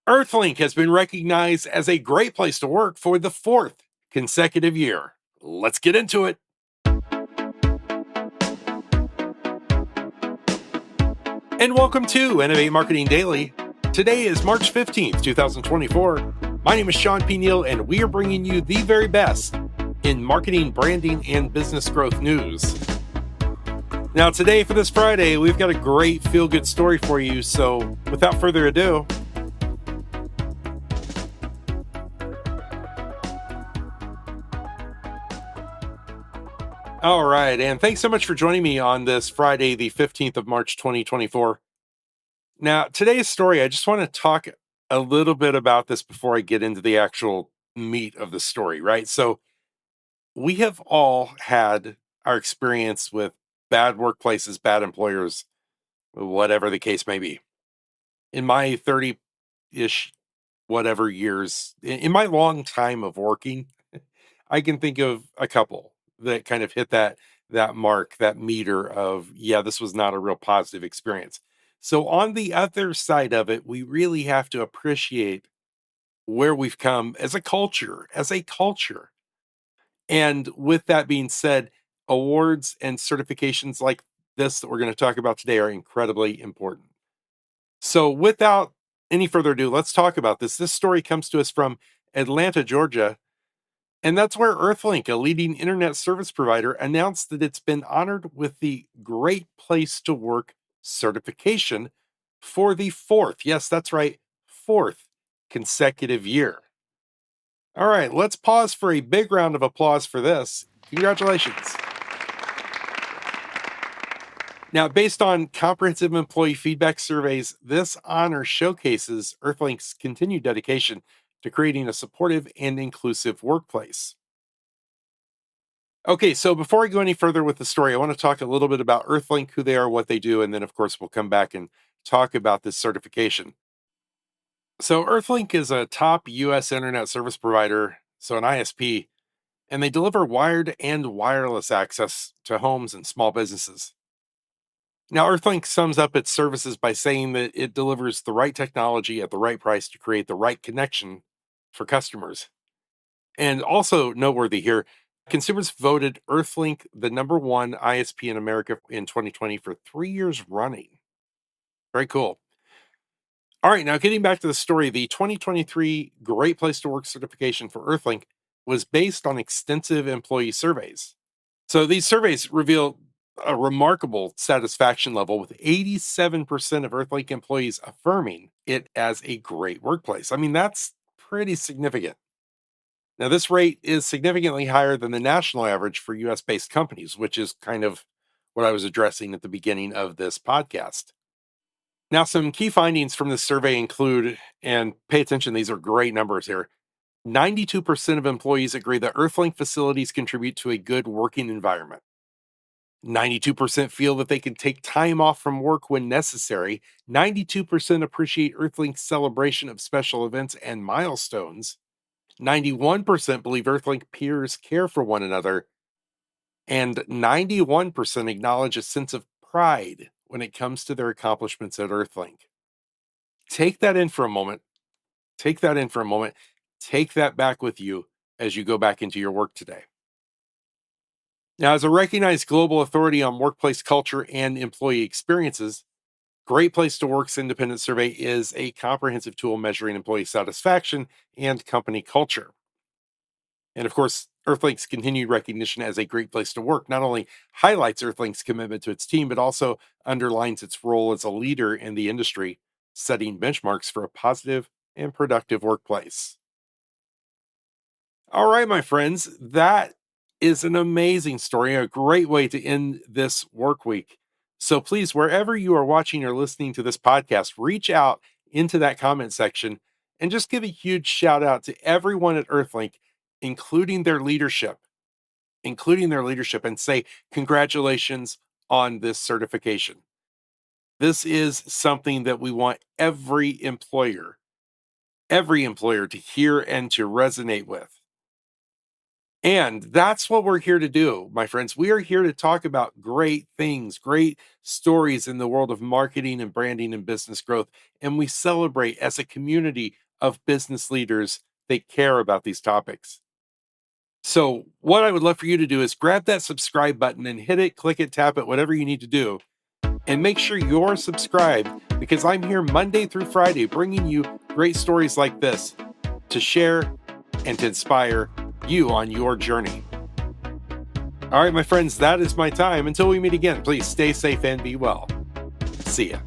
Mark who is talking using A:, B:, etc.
A: EarthLink has been recognized as a great place to work for the fourth consecutive year. Let's get into it. And welcome to Innovate Marketing Daily. Today is March 15th, 2024. My name is Shawn and we are bringing you the very best in marketing, branding, and business growth news. Now, today for this Friday, we've got a great feel-good story for you. So without further ado, all right. And thanks so much for joining me on this Friday, the 15th of March, 2024. Now, today's story, I just want to talk a little bit about this before I get into the actual meat of the story, right? So, we have all had our experience with bad workplaces, bad employers, whatever the case may be. In my 30 ish, whatever years, in my long time of working, I can think of a couple that kind of hit that mark, that meter of, yeah, this was not a real positive experience. So on the other side of it, we really have to appreciate where we've come as a culture, as a culture. And with that being said, awards and certifications like this that we're going to talk about today are incredibly important. So without any further ado, let's talk about this. This story comes to us from Atlanta, Georgia, and that's where EarthLink, a leading internet service provider, announced that it's been honored with the Great Place to Work certification for the fourth, yes, that's right, fourth consecutive year. All right, let's pause for a big round of applause for this. Congratulations. Now, based on comprehensive employee feedback surveys, this honor showcases EarthLink's continued dedication to creating a supportive and inclusive workplace. Okay, so before I go any further with the story, I want to talk a little bit about EarthLink, who they are, what they do, and then, of course, we'll come back and talk about this certification. So, EarthLink is a top US internet service provider, so an ISP, and they deliver wired and wireless access to homes and small businesses. Now, EarthLink sums up its services by saying that it delivers the right technology at the right price to create the right connection for customers. And also noteworthy here, consumers voted EarthLink the number one ISP in America in 2020 for 3 years running. Very cool. All right, now getting back to the story, the 2023 Great Place to Work certification for EarthLink was based on extensive employee surveys. So these surveys reveal a remarkable satisfaction level with 87% of EarthLink employees affirming it as a great workplace. I mean, that's pretty significant. Now, this rate is significantly higher than the national average for US based companies, which is kind of what I was addressing at the beginning of this podcast. Now, some key findings from this survey include, and pay attention, these are great numbers here. 92% of employees agree that EarthLink facilities contribute to a good working environment. 92% feel that they can take time off from work when necessary. 92% appreciate EarthLink's celebration of special events and milestones. 91% believe EarthLink peers care for one another. And 91% acknowledge a sense of pride when it comes to their accomplishments at EarthLink. Take that in for a moment. Take that in for a moment. Take that back with you as you go back into your work today. Now, as a recognized global authority on workplace culture and employee experiences, Great Place to Work's independent survey is a comprehensive tool measuring employee satisfaction and company culture. And of course, EarthLink's continued recognition as a great place to work not only highlights EarthLink's commitment to its team, but also underlines its role as a leader in the industry, setting benchmarks for a positive and productive workplace. All right, my friends, that is an amazing story, a great way to end this work week. So please, wherever you are watching or listening to this podcast, reach out into that comment section and just give a huge shout out to everyone at EarthLink, including their leadership, and say, congratulations on this certification. This is something that we want every employer to hear and to resonate with. And that's what we're here to do, my friends. We are here to talk about great things, great stories in the world of marketing and branding and business growth. And we celebrate as a community of business leaders that care about these topics. So, what I would love for you to do is grab that subscribe button and hit it, click it, tap it, whatever you need to do. And make sure you're subscribed because I'm here Monday through Friday bringing you great stories like this to share and to inspire you on your journey. All right, my friends, that is my time. Until we meet again, please stay safe and be well. See ya.